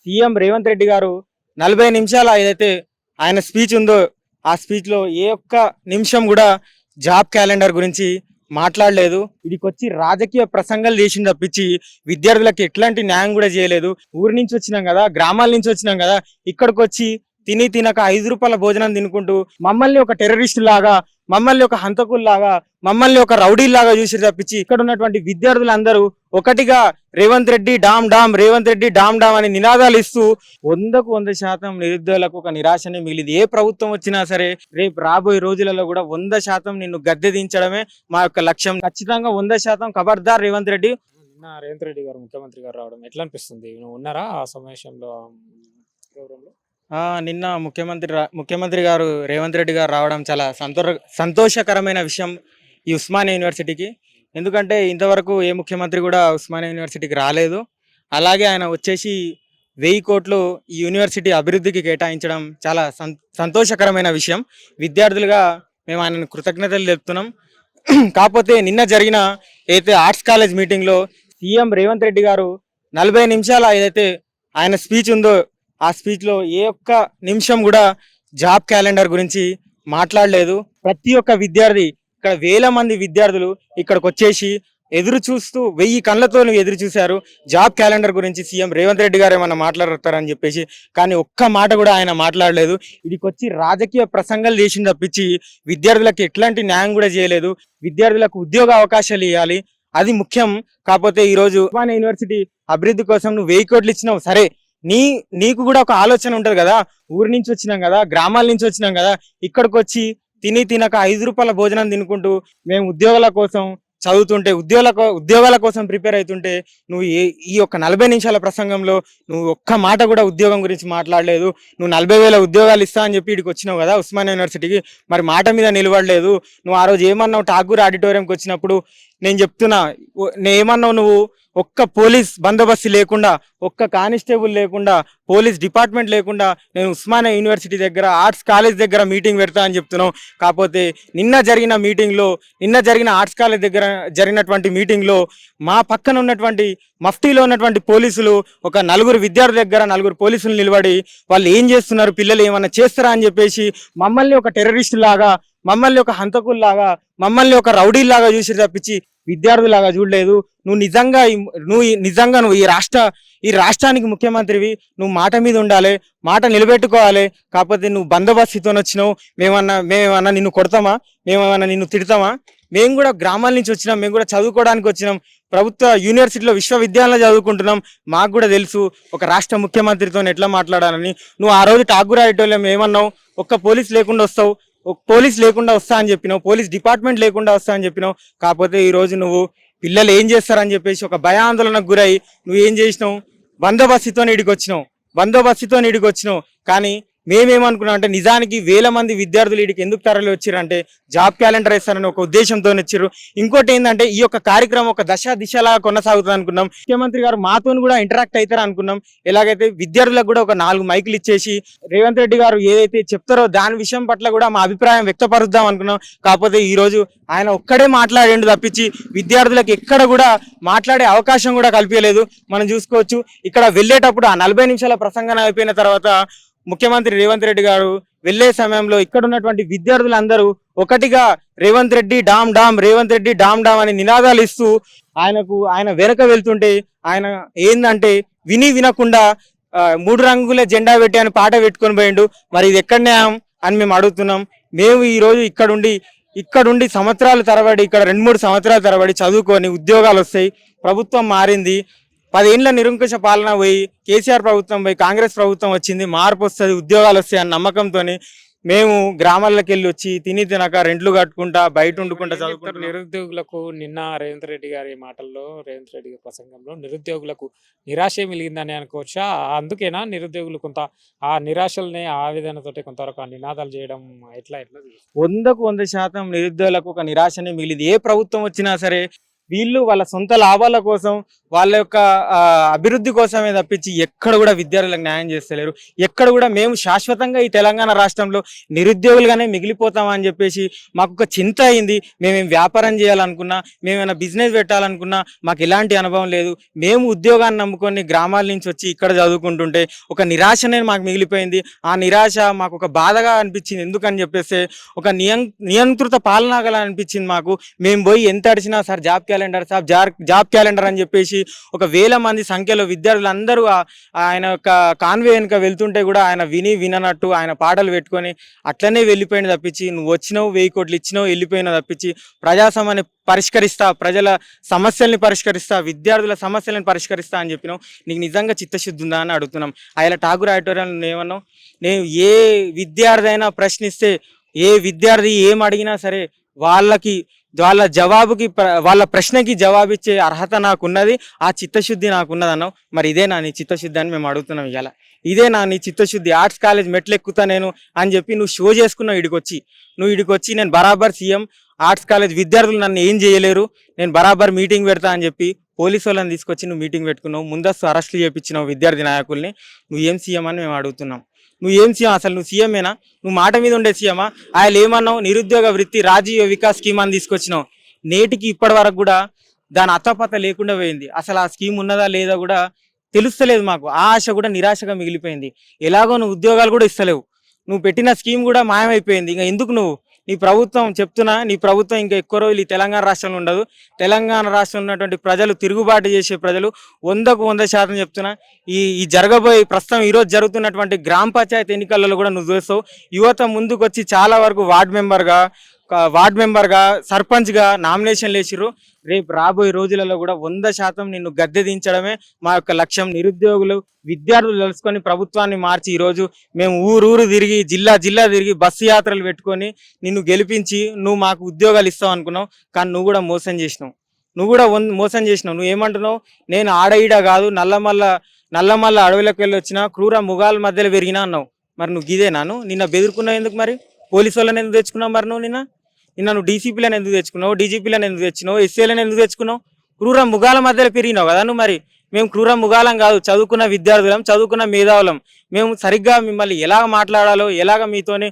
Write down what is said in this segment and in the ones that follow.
CM Revanth Reddy గారు 40 నిమిషాల ఏదైతే ఆయన స్పీచ్ ఉందో ఆ స్పీచ్లో ఏ ఒక్క నిమిషం కూడా జాబ్ క్యాలెండర్ గురించి మాట్లాడలేదు. ఇదికొచ్చి రాజకీయ ప్రసంగాలు చేసింది తప్పించి విద్యార్థులకు ఎట్లాంటి న్యాయం కూడా చేయలేదు. ఊరి నుంచి వచ్చినాం కదా, గ్రామాల నుంచి వచ్చినాం కదా, ఇక్కడికి వచ్చి తిని తినక 5 రూపాయల భోజనం తినుకుంటూ మమ్మల్ని ఒక టెర్రరిస్ట్ లాగా, మమ్మల్ని ఒక హంతకుల్లాగా, మమ్మల్ని ఒక రౌడీలాగా చూసి తప్పించి ఇక్కడ ఉన్నటువంటి విద్యార్థులందరూ ఒకటిగా Revanth Reddy down down, Revanth Reddy down down అని నినాదాలు ఇస్తూ 100% నిరుద్యోగులకు ఒక నిరాశనే మిగిలింది. ఏ ప్రభుత్వం వచ్చినా సరే రేపు రాబోయే రోజులలో కూడా 100% నిన్ను గద్దె దించడమే మా యొక్క లక్ష్యం. ఖచ్చితంగా 100% ఖబర్దార్ రేవంత్ రెడ్డి. నిన్న రేవంత్ రెడ్డి గారు ముఖ్యమంత్రి గారు రావడం ఎట్లా అనిపిస్తుంది? నువ్వు ఉన్నారా ఆ సమావేశంలో, ప్రోగ్రాంలో? నిన్న ముఖ్యమంత్రి గారు రేవంత్ రెడ్డి గారు రావడం చాలా సంతోషకరమైన విషయం ఈ ఉస్మానియా యూనివర్సిటీకి. ఎందుకంటే ఇంతవరకు ఏ ముఖ్యమంత్రి కూడా ఉస్మానియా యూనివర్సిటీకి రాలేదు. అలాగే ఆయన వచ్చేసి 1000 కోట్లు ఈ యూనివర్సిటీ అభివృద్ధికి కేటాయించడం చాలా సంతోషకరమైన విషయం. విద్యార్థులుగా మేము ఆయనను కృతజ్ఞతలు తెలుపుతున్నాం. కాకపోతే నిన్న జరిగిన ఏదైతే ఆర్ట్స్ కాలేజ్ మీటింగ్లో సీఎం రేవంత్ రెడ్డి గారు 40 నిమిషాల ఏదైతే ఆయన స్పీచ్ ఉందో ఆ స్పీచ్లో ఏ ఒక్క నిమిషం కూడా జాబ్ క్యాలెండర్ గురించి మాట్లాడలేదు. ప్రతి ఒక్క విద్యార్థి, ఇక్కడ వేల మంది విద్యార్థులు ఇక్కడికి వచ్చేసి ఎదురు చూస్తూ 1000 కళ్ళతో ఎదురు చూశారు జాబ్ క్యాలెండర్ గురించి సీఎం రేవంత్ రెడ్డి గారు ఏమన్నా మాట్లాడతారని చెప్పేసి. కానీ ఒక్క మాట కూడా ఆయన మాట్లాడలేదు. ఇదికొచ్చి రాజకీయ ప్రసంగాలు చేసింది తప్పించి విద్యార్థులకు ఎట్లాంటి న్యాయం కూడా చేయలేదు. విద్యార్థులకు ఉద్యోగ అవకాశాలు ఇవ్వాలి, అది ముఖ్యం. కాకపోతే ఈరోజు ఉస్మానియా యూనివర్సిటీ అభివృద్ధి కోసం నువ్వు 1000 కోట్లు ఇచ్చినావు సరే, నీకు కూడా ఒక ఆలోచన ఉంటది కదా. ఊరి నుంచి వచ్చినాం కదా, గ్రామాల నుంచి వచ్చినాం కదా, ఇక్కడికి వచ్చి తిని తినక 5 రూపాయల భోజనం తినుకుంటూ మేము ఉద్యోగాల కోసం చదువుతుంటే, ఉద్యోగాల కోసం ప్రిపేర్ అవుతుంటే నువ్వు ఈ యొక్క 40 నిమిషాల ప్రసంగంలో నువ్వు ఒక్క మాట కూడా ఉద్యోగం గురించి మాట్లాడలేదు. నువ్వు 40,000 ఉద్యోగాలు ఇస్తా అని చెప్పి ఇక్కడికి వచ్చినావు కదా ఉస్మానియా యూనివర్సిటీకి, మరి మాట మీద నిలబడలేదు. నువ్వు ఆ రోజు ఏమన్నావు ఠాగూర్ ఆడిటోరియంకి వచ్చినప్పుడు? నేను చెప్తున్నా, ఏమన్నావు నువ్వు? ఒక్క పోలీస్ బందోబస్తు లేకుండా, ఒక్క కానిస్టేబుల్ లేకుండా, పోలీస్ డిపార్ట్మెంట్ లేకుండా నేను ఉస్మానియా యూనివర్సిటీ దగ్గర ఆర్ట్స్ కాలేజ్ దగ్గర మీటింగ్ పెడతా అని చెప్తున్నావు. కాకపోతే నిన్న జరిగిన ఆర్ట్స్ కాలేజ్ దగ్గర జరిగినటువంటి మీటింగ్లో మా పక్కన ఉన్నటువంటి మఫ్టీలో ఉన్నటువంటి పోలీసులు ఒక 4 విద్యార్థుల దగ్గర 4 పోలీసులు నిలబడి వాళ్ళు ఏం చేస్తున్నారు, పిల్లలు ఏమన్నా చేస్తారా అని చెప్పేసి మమ్మల్ని ఒక టెర్రరిస్ట్ లాగా, మమ్మల్ని ఒక హంతకుల్లాగా, మమ్మల్ని ఒక రౌడీలాగా చూసి తప్పించి విద్యార్థులాగా చూడలేదు. నువ్వు నిజంగా ఈ రాష్ట్రానికి ముఖ్యమంత్రివి. నువ్వు మాట మీద ఉండాలి, మాట నిలబెట్టుకోవాలి. కాకపోతే నువ్వు బందోబస్తుతో వచ్చినావు. మేమేమన్నా నిన్ను కొడతామా? మేమేమన్నా నిన్ను తిడతామా? మేము కూడా గ్రామాల నుంచి వచ్చినాం, మేము కూడా చదువుకోవడానికి వచ్చినాం. ప్రభుత్వ యూనివర్సిటీలో విశ్వవిద్యాలయంలో చదువుకుంటున్నాం. మాకు కూడా తెలుసు ఒక రాష్ట్ర ముఖ్యమంత్రితో ఎట్లా మాట్లాడాలని. నువ్వు ఆ రోజు ఠాగూర్ ఆడిటోరియం ఏమన్నావు? ఒక్క పోలీస్ లేకుండా వస్తావు, పోలీస్ లేకుండా వస్తా అని చెప్పినావు, పోలీస్ డిపార్ట్మెంట్ లేకుండా వస్తా అని చెప్పినావు. కాకపోతే ఈరోజు నువ్వు పిల్లలు ఏం చేస్తారని చెప్పేసి ఒక భయాందోళనకు గురై నువ్వు ఏం చేసినావు? బందోబస్తుతో ఇడికి వచ్చినావు. కానీ మేమేమనుకున్నాం అంటే నిజానికి వేల మంది విద్యార్థులు ఇడికి ఎందుకు తరలి వచ్చారంటే జాబ్ క్యాలెండర్ వేస్తారని ఒక ఉద్దేశంతో వచ్చారు. ఇంకోటి ఏంటంటే ఈ యొక్క కార్యక్రమం ఒక దిశలా కొనసాగుతుంది అనుకున్నాం. ముఖ్యమంత్రి గారు మాతో కూడా ఇంటరాక్ట్ అవుతారు అనుకున్నాం. ఎలాగైతే విద్యార్థులకు కూడా ఒక 4 మైకులు ఇచ్చేసి రేవంత్ రెడ్డి గారు ఏదైతే చెప్తారో దాని విషయం పట్ల కూడా మా అభిప్రాయం వ్యక్తపరుద్దాం అనుకున్నాం. కాకపోతే ఈ రోజు ఆయన ఒక్కడే మాట్లాడేండు తప్పించి విద్యార్థులకు ఎక్కడ కూడా మాట్లాడే అవకాశం కూడా కల్పించలేదు. మనం చూసుకోవచ్చు ఇక్కడ వెళ్ళేటప్పుడు ఆ 40 నిమిషాల ప్రసంగం అయిపోయిన తర్వాత ముఖ్యమంత్రి రేవంత్ రెడ్డి గారు వెళ్లే సమయంలో ఇక్కడ ఉన్నటువంటి విద్యార్థులందరూ ఒకటిగా Revanth Reddy down down, Revanth Reddy down down అని నినాదాలు ఇస్తూ ఆయన వెనక వెళ్తుంటే ఆయన ఏందంటే వినకుండా 3 రంగుల జెండా పెట్టి అని పాట పెట్టుకొని పోయిండు. మరి ఇది ఎక్కడ న్యాయం అని మేము అడుగుతున్నాం. మేము ఈ రోజు ఇక్కడుండి సంవత్సరాల తరబడి, ఇక్కడ 2-3 సంవత్సరాల తరబడి చదువుకొని ఉద్యోగాలు వస్తాయి. ప్రభుత్వం మారింది, 10 ఏళ్ల నిరంకుశ పాలన పోయి కేసీఆర్ ప్రభుత్వం పోయి కాంగ్రెస్ ప్రభుత్వం వచ్చింది, మార్పు వస్తుంది, ఉద్యోగాలు వస్తాయి అన్న నమ్మకంతో మేము గ్రామాల్లోకి వెళ్ళి వచ్చి తినక రెంట్లు కట్టుకుంటా బయట వండుకుంటా చదువుకుంటాం. నిరుద్యోగులకు నిన్న రేవంత్ రెడ్డి గారి మాటల్లో, రేవంత్ రెడ్డి గారి ప్రసంగంలో నిరుద్యోగులకు నిరాశ మిలిగిందని అనుకోవచ్చా? అందుకేనా నిరుద్యోగులు కొంత ఆ నిరాశల్ని ఆవేదనతోటి కొంతవరకు ఆ నినాదాలు చేయడం ఎట్లా 100% నిరుద్యోగులకు ఒక నిరాశనే మిగిలింది. ఏ ప్రభుత్వం వచ్చినా సరే వీళ్ళు వాళ్ళ సొంత లాభాల కోసం వాళ్ళ యొక్క అభివృద్ధి కోసమే తప్పించి ఎక్కడ కూడా విద్యార్థులకు న్యాయం చేస్తలేరు. ఎక్కడ కూడా మేము శాశ్వతంగా ఈ తెలంగాణ రాష్ట్రంలో నిరుద్యోగులుగానే మిగిలిపోతామని చెప్పేసి మాకు ఒక చింత అయింది. మేమేం వ్యాపారం చేయాలనుకున్నా, మేమైనా బిజినెస్ పెట్టాలనుకున్నా మాకు ఎలాంటి అనుభవం లేదు. మేము ఉద్యోగాన్ని నమ్ముకొని గ్రామాల నుంచి వచ్చి ఇక్కడ చదువుకుంటుంటే ఒక నిరాశనే మాకు మిగిలిపోయింది. ఆ నిరాశ మాకు ఒక బాధగా అనిపించింది. ఎందుకని చెప్పేసి ఒక నియంత్రిత పాలనగా అనిపించింది మాకు. మేము పోయి ఎంత అడిచినా సార్ జాబ్ క్యాలెండర్ అని చెప్పేసి ఒక 1000 మంది సంఖ్యలో విద్యార్థులు అందరూ ఆయన యొక్క కాన్వే వెనుక వెళ్తుంటే కూడా ఆయన విననట్టు ఆయన పాటలు పెట్టుకొని అట్లనే వెళ్ళిపోయిన తప్పించి, నువ్వు వచ్చినావు 1000 కోట్లు ఇచ్చినావు వెళ్ళిపోయినా తప్పించి ప్రజాస్వామ్యాన్ని పరిష్కరిస్తా, ప్రజల సమస్యల్ని పరిష్కరిస్తా, విద్యార్థుల సమస్యలను పరిష్కరిస్తా అని చెప్పినావు. నీకు నిజంగా చిత్తశుద్ధి ఉందా అని అడుగుతున్నాం. ఆయన ఠాగూర్ ఆడిటోరియం ఏమన్నావు, నేను ఏ విద్యార్థి అయినా ప్రశ్నిస్తే, ఏ విద్యార్థి ఏం అడిగినా సరే వాళ్ళ ప్రశ్నకి జవాబిచ్చే అర్హత నాకున్నది, ఆ చిత్తశుద్ధి నాకున్నది అన్నావు. మరి ఇదే నా నీ చిత్తశుద్ధి అని మేము అడుగుతున్నాం. ఇవాళ ఇదే నా నీ చిత్తశుద్ధి, ఆర్ట్స్ కాలేజ్ మెట్లెక్కుతా నేను అని చెప్పి నువ్వు షో చేసుకున్నావు. ఇడికొచ్చి నేను బరాబర్ సీఎం, ఆర్ట్స్ కాలేజ్ విద్యార్థులు నన్ను ఏం చేయలేరు, నేను బరాబర్ మీటింగ్ పెడతా అని చెప్పి పోలీసు వాళ్ళని తీసుకొచ్చి నువ్వు మీటింగ్ పెట్టుకున్నావు. ముందస్తు అరెస్టులు చేయించినావు విద్యార్థి నాయకుల్ని. నువ్వు ఏం సీఎం అని మేము అడుగుతున్నాం. నువ్వు ఏం సీఎం? అసలు నువ్వు సీఎమేనా? నువ్వు మాట మీద ఉండే సీఎమా? ఆయన ఏమన్నావు, నిరుద్యోగ వృత్తి రాజీవ్ వికాస్ స్కీమ్ అని తీసుకొచ్చినావు. నేటికి ఇప్పటి వరకు కూడా దాని అత్తపత్త లేకుండా పోయింది. అసలు ఆ స్కీమ్ ఉన్నదా లేదా కూడా తెలుస్తలేదు మాకు. ఆ ఆశ కూడా నిరాశగా మిగిలిపోయింది. ఎలాగో నువ్వు ఉద్యోగాలు కూడా ఇస్తలేవు. నువ్వు పెట్టిన స్కీమ్ కూడా మాయమైపోయింది. ఇంకా ఎందుకు నువ్వు నీ ప్రభుత్వం ఇంకా ఎక్కువ రోజులు ఈ తెలంగాణ రాష్ట్రంలో ఉండదు. తెలంగాణ రాష్ట్రంలో ఉన్నటువంటి ప్రజలు, తిరుగుబాటు చేసే ప్రజలు 100% చెప్తున్నా, ఈ ప్రస్తుతం ఈరోజు జరుగుతున్నటువంటి గ్రామ పంచాయతీ ఎన్నికలలో కూడా నువ్వు చూస్తావు. యువత ముందుకు వచ్చి చాలా వరకు వార్డు మెంబర్గా సర్పంచ్గా నామినేషన్లు వేసిర్రు. రేపు రాబోయే రోజులలో కూడా 100% నిన్ను గద్దె దించడమే మా యొక్క లక్ష్యం. నిరుద్యోగులు విద్యార్థులు తెలుసుకొని ప్రభుత్వాన్ని మార్చి ఈరోజు మేము ఊరు తిరిగి జిల్లా తిరిగి బస్సు యాత్రలు పెట్టుకొని నిన్ను గెలిపించి నువ్వు మాకు ఉద్యోగాలు ఇస్తావు అనుకున్నావు. కానీ నువ్వు కూడా మోసం చేసినావు. నువ్వు ఏమంటున్నావు, నేను ఆడ కాదు నల్లమల్ల అడవులకు వెళ్ళి వచ్చిన క్రూర ముగాల మధ్యలో పెరిగినా అన్నావు. మరి నువ్వు గిదేనాను? నిన్న బెదురుకున్నావు ఎందుకు? మరి పోలీసు వాళ్ళని ఎందుకు తెచ్చుకున్నావు? మరి నిన్న నువ్వు డీసీపీలను ఎందుకు తెచ్చుకున్నావు? డీజీపీలను ఎందుకు తెచ్చినావు? ఎస్ఏలను ఎందుకు తెచ్చుకున్నావు? క్రూర ముగాల మధ్యలో పెరిగినావు కదా నువ్వు. మరి మేము క్రూర ముగాలం కాదు, చదువుకున్న విద్యార్థులం, చదువుకున్న మేధావులం. మేము సరిగ్గా మిమ్మల్ని ఎలాగ మాట్లాడాలో, ఎలాగ మీతోని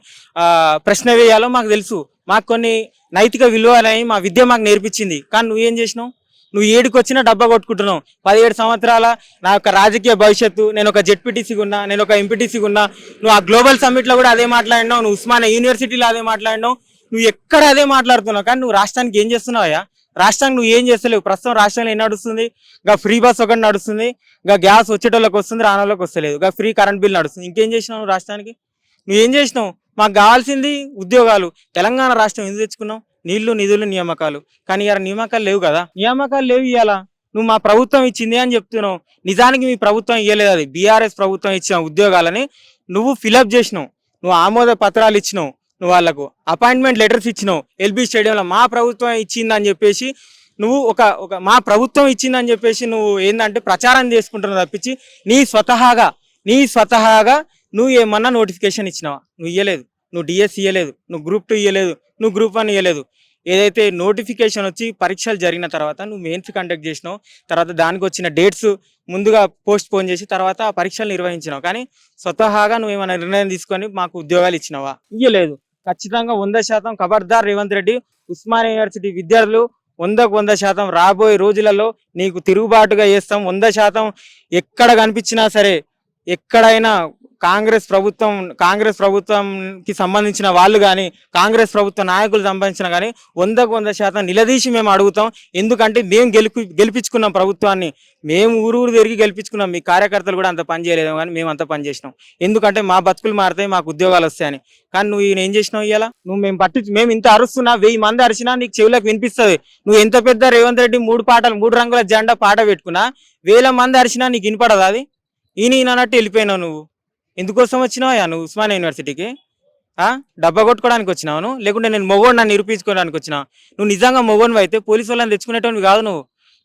ప్రశ్న వేయాలో మాకు తెలుసు. మాకు కొన్ని నైతిక విలువలని మా విద్య మాకు నేర్పించింది. కానీ నువ్వేం చేసినావు? నువ్వు ఏడికొచ్చినా డబ్బా కొట్టుకుంటున్నావు. 17 సంవత్సరాల నా యొక్క రాజకీయ భవిష్యత్తు, నేను ఒక జెడ్పీటీసీగా ఉన్నా, నేను ఒక ఎంపీటీసీగా ఉన్నా, నువ్వు ఆ గ్లోబల్ సమ్మిట్లో కూడా అదే మాట్లాడినావు, నువ్వు ఉస్మానియా యూనివర్సిటీలో అదే మాట్లాడినావు, నువ్వు ఎక్కడ అదే మాట్లాడుతున్నావు. కానీ నువ్వు రాష్ట్రానికి ఏం చేస్తున్నావా? రాష్ట్రానికి నువ్వు ఏం చేస్తలేవు. ప్రస్తుతం రాష్ట్రంలో ఏం నడుస్తుంది? గా ఫ్రీ బస్ ఒకటి నడుస్తుంది, గా గ్యాస్ వచ్చేటోళ్ళకి వస్తుంది, రానోళ్ళకి వస్తలేదు, గా ఫ్రీ కరెంట్ బిల్ నడుస్తుంది. ఇంకేం చేసినావు రాష్ట్రానికి? నువ్వేం చేసినావు? మాకు కావాల్సింది ఉద్యోగాలు. తెలంగాణ రాష్ట్రం ఎందుకు తెచ్చుకున్నావు? నీళ్లు, నిధులు, నియామకాలు. కానీ ఇవాళ నియామకాలు లేవు కదా. నియామకాలు లేవు. ఇవాళ నువ్వు మా ప్రభుత్వం ఇచ్చింది అని చెప్తున్నావు. నిజానికి మీ ప్రభుత్వం ఇవ్వలేదు. అది బీఆర్ఎస్ ప్రభుత్వం ఇచ్చిన ఉద్యోగాలని నువ్వు ఫిలప్ చేసినావు. నువ్వు ఆమోద పత్రాలు ఇచ్చినావు, నువ్వు వాళ్ళకు అపాయింట్మెంట్ లెటర్స్ ఇచ్చినావు. ఎల్బీ స్టేడియంలో మా ప్రభుత్వం ఇచ్చిందని చెప్పేసి నువ్వు ఒక మా ప్రభుత్వం ఇచ్చిందని చెప్పేసి నువ్వు ఏంటంటే ప్రచారం చేసుకుంటున్నావు తప్పించి నీ స్వతహాగా నువ్వు ఏమన్నా నోటిఫికేషన్ ఇచ్చినావా? నువ్వు ఇవ్వలేదు. నువ్వు డిఎస్ ఇవ్వలేదు, నువ్వు గ్రూప్ 2 ఇవ్వలేదు, నువ్వు గ్రూప్ 1 ఇవ్వలేదు. ఏదైతే నోటిఫికేషన్ వచ్చి పరీక్షలు జరిగిన తర్వాత నువ్వు మెయిన్స్ కండక్ట్ చేసినావు, తర్వాత దానికి వచ్చిన డేట్స్ ముందుగా పోస్ట్ పోన్ చేసి తర్వాత ఆ పరీక్షలు నిర్వహించినావు. కానీ స్వతహాగా నువ్వు ఏమైనా నిర్ణయం తీసుకొని మాకు ఉద్యోగాలు ఇచ్చినావా? ఇవ్వలేదు. ఖచ్చితంగా 100% ఖబర్దార్ రేవంత్ రెడ్డి. ఉస్మానియా యూనివర్సిటీ విద్యార్థులు 100% రాబోయే రోజులలో నీకు తిరుగుబాటుగా చేస్తాం. 100% ఎక్కడ కనిపించినా సరే, ఎక్కడైనా కాంగ్రెస్ ప్రభుత్వంకి సంబంధించిన వాళ్ళు కానీ, కాంగ్రెస్ ప్రభుత్వ నాయకులు సంబంధించిన కానీ 100% నిలదీసి మేము అడుగుతాం. ఎందుకంటే మేము గెలిపించుకున్నాం ప్రభుత్వాన్ని. మేము ఊరు తిరిగి గెలిపించుకున్నాం. మీ కార్యకర్తలు కూడా అంత పని చేయలేదు, కానీ మేము అంత పని చేసినాం. ఎందుకంటే మా బతుకులు మారుతాయి, మాకు ఉద్యోగాలు వస్తాయని. కానీ నువ్వు ఏం చేసినావు? ఇవాళ మేము ఇంత అరుస్తున్నా, 1000 మంది అరిచినా నీకు చెవులకు వినిపిస్తుంది. నువ్వు ఎంత పెద్ద రేవంత్ రెడ్డి 3 రంగుల జెండా పాట పెట్టుకున్నా 1000 మంది అరిచినా నీకు వినపడదా? అది ఈయనన్నట్టు వెళ్ళిపోయినావు. నువ్వు ఎందుకోసం వచ్చినావా నువ్వు ఉస్మానియా యూనివర్సిటీకి? డబ్బా కొట్టుకోవడానికి వచ్చినావు, లేకుంటే నేను మొగోడు నన్ను నిరూపించుకోవడానికి వచ్చినావు? నువ్వు నిజంగా మొగోనివి అయితే పోలీసు వాళ్ళని తెచ్చుకునేటోనివి కాదు. నువ్వు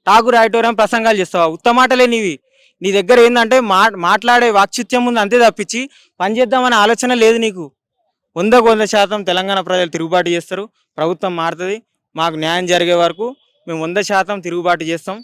ఠాగూర్ ఆడిటోరియం ప్రసంగాలు చేస్తావా? ఉత్తమాటలే నీవి. నీ దగ్గర ఏంటంటే మాట్లాడే వాక్చిత్యం ముందు అంతే తప్పించి పని చేద్దామనే ఆలోచన లేదు నీకు. 100% తెలంగాణ ప్రజలు తిరుగుబాటు చేస్తారు. ప్రభుత్వం మారుతుంది. మాకు న్యాయం జరిగే వరకు మేము 100% తిరుగుబాటు చేస్తాం.